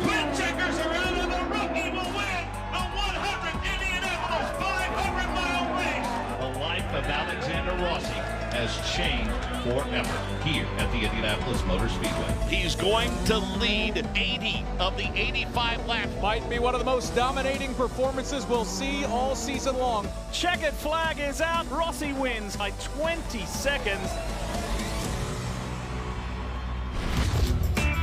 Twin checkers around, and the rookie will win the 100th Indianapolis 500-mile race. The life of Alexander Rossi has changed forever here at the Indianapolis Motor Speedway. He's going to lead 80 of the 85 laps. Might be one of the most dominating performances we'll see all season long. Checkered flag is out. Rossi wins by 20 seconds.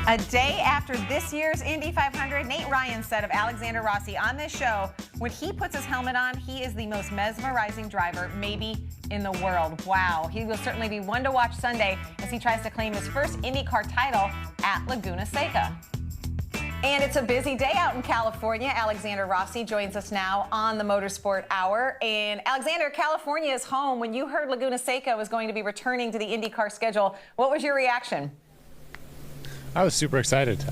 A day after this year's Indy 500, Nate Ryan said of Alexander Rossi on this show, when he puts his helmet on, he is the most mesmerizing driver maybe in the world. Wow. He will certainly be one to watch Sunday as he tries to claim his first IndyCar title at Laguna Seca. And it's a busy day out in California. Alexander Rossi joins us now on the Motorsport Hour. And Alexander, California is home. When you heard Laguna Seca was going to be returning to the IndyCar schedule, what was your reaction? I was super excited.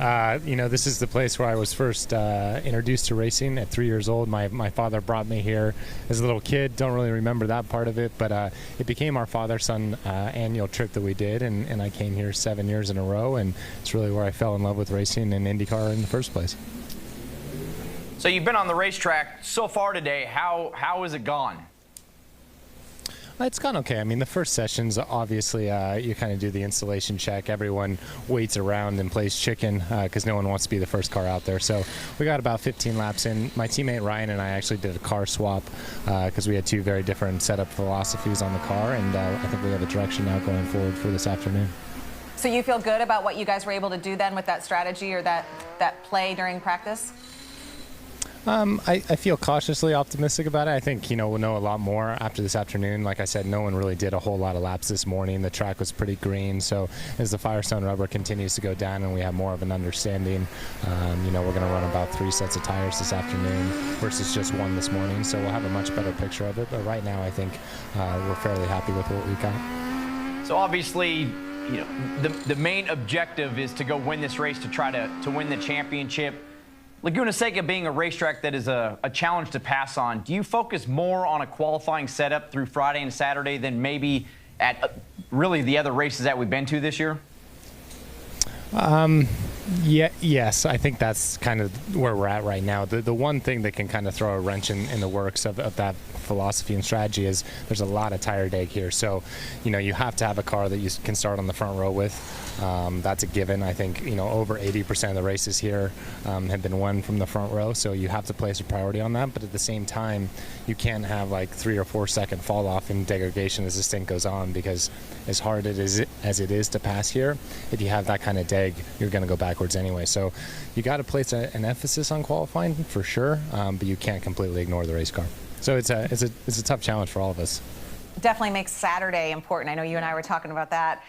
You know, this is the place where I was first introduced to racing at 3 years old. My father brought me here as a little kid. Don't really remember that part of it, but it became our father-son annual trip that we did, and I came here 7 years in a row, and it's really where I fell in love with racing and IndyCar in the first place. So you've been on the racetrack so far today. How has it gone? It's gone okay. I mean, the first sessions, obviously, you kind of do the installation check. Everyone waits around and plays chicken because no one wants to be the first car out there. So we got about 15 laps in. My teammate Ryan and I actually did a car swap because we had two very different setup philosophies on the car, and I think we have a direction now going forward for this afternoon. So you feel good about what you guys were able to do then with that strategy or that play during practice? I feel cautiously optimistic about it. I think, you know, we'll know a lot more after this afternoon. Like I said, no one really did a whole lot of laps this morning. The track was pretty green, so as the Firestone rubber continues to go down and we have more of an understanding, you know, we're going to run about 3 sets of tires this afternoon versus just one this morning, so we'll have a much better picture of it. But right now, I think we're fairly happy with what we've got. So obviously, you know, the main objective is to go win this race, to try to win the championship. Laguna Seca being a racetrack that is a challenge to pass on, do you focus more on a qualifying setup through Friday and Saturday than maybe at really the other races that we've been to this year? Yes, I think that's kind of where we're at right now. The one thing that can kind of throw a wrench in the works of that philosophy and strategy is there's a lot of tire deg here. So, you know, you have to have a car that you can start on the front row with. That's a given. I think, you know, over 80% of the races here have been won from the front row, so you have to place a priority on that. But at the same time, you can't have like 3 or 4 second fall off in degradation as this thing goes on, because as hard as it is to pass here, if you have that kind of deg, you're going to go backwards anyway. So you got to place an emphasis on qualifying for sure, but you can't completely ignore the race car. So it's a tough challenge for all of us. Definitely makes Saturday important. I know you and I were talking about that.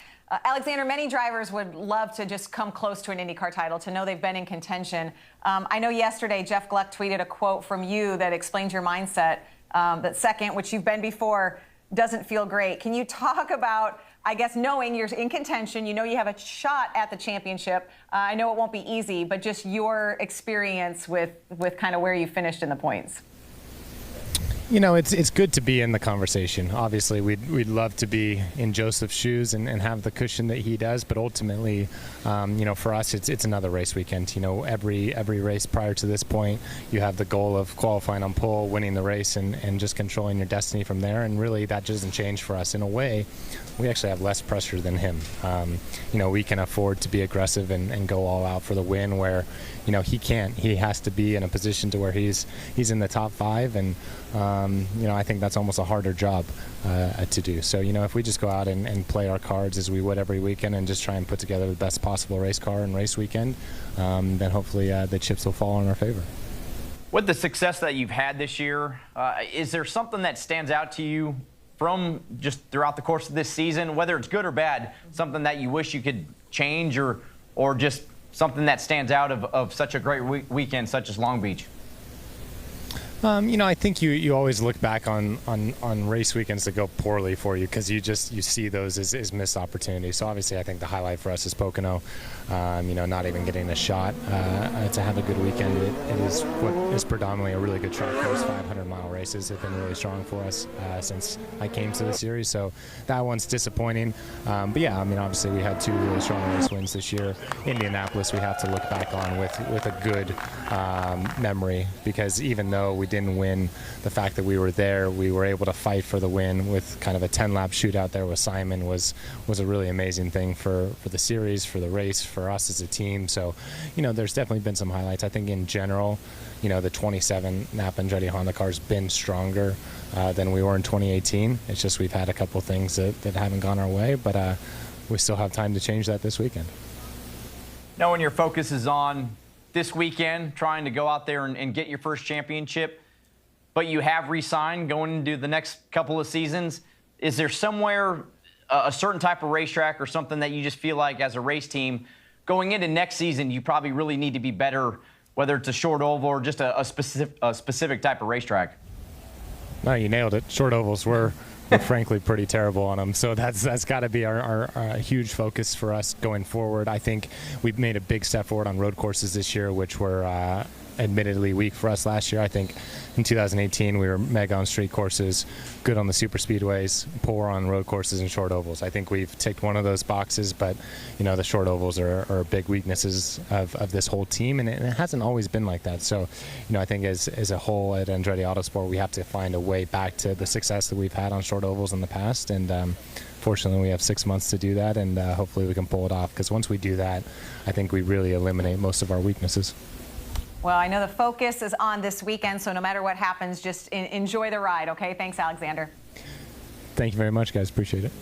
Alexander, many drivers would love to just come close to an IndyCar title, to know they've been in contention. I know yesterday Jeff Gluck tweeted a quote from you that explains your mindset, that second, which you've been before, doesn't feel great. Can you talk about, I guess, knowing you're in contention, you know you have a shot at the championship. I know it won't be easy, but just your experience with kind of where you finished in the points. You know, it's good to be in the conversation. Obviously, we'd love to be in Josef's shoes and have the cushion that he does, but ultimately, you know, for us, it's another race weekend. You know, every race prior to this point, you have the goal of qualifying on pole, winning the race, and just controlling your destiny from there. And really, that doesn't change for us. In a way, we actually have less pressure than him. You know, we can afford to be aggressive and go all out for the win, where, you know, he can't. He has to be in a position to where he's in the top 5, and you know, I think that's almost a harder job to do. So, you know, if we just go out and play our cards as we would every weekend and just try and put together the best possible race car and race weekend, then hopefully the chips will fall in our favor. With the success that you've had this year, is there something that stands out to you from just throughout the course of this season, whether it's good or bad, something that you wish you could change, or just something that stands out of such a great weekend such as Long Beach? I think you always look back on race weekends that go poorly for you because you see those as missed opportunities. So obviously I think the highlight for us is Pocono, not even getting a shot to have a good weekend. It is what is predominantly a really good track course. 500-mile races have been really strong for us since I came to the series. So that one's disappointing. But yeah, obviously we had 2 really strong race wins this year. Indianapolis we have to look back on with a good memory because even though we didn't win, the fact that we were there, we were able to fight for the win with kind of a 10-lap shootout there with Simon was a really amazing thing for the series, for the race, for us as a team. So, there's definitely been some highlights. I think in general, the 27 Napa Andretti Honda car's been stronger than we were in 2018. It's just we've had a couple things that haven't gone our way, but we still have time to change that this weekend. Knowing your focus is on this weekend, trying to go out there and get your first championship, but you have re-signed going into the next couple of seasons. Is there somewhere, a certain type of racetrack or something that you just feel like as a race team, going into next season, you probably really need to be better, whether it's a short oval or just a specific type of racetrack? No, you nailed it. Short ovals, we're frankly pretty terrible on them. So that's got to be our huge focus for us going forward. I think we've made a big step forward on road courses this year, which were admittedly weak for us last year. I think in 2018 we were mega on street courses, good on the super speedways, poor on road courses and short ovals. I think we've ticked one of those boxes, but the short ovals are big weaknesses of this whole team, and it hasn't always been like that. So I think as a whole at Andretti Autosport we have to find a way back to the success that we've had on short ovals in the past, and fortunately we have 6 months to do that, and hopefully we can pull it off, because once we do that I think we really eliminate most of our weaknesses. Well, I know the focus is on this weekend, so no matter what happens, just enjoy the ride, okay? Thanks, Alexander. Thank you very much, guys. Appreciate it.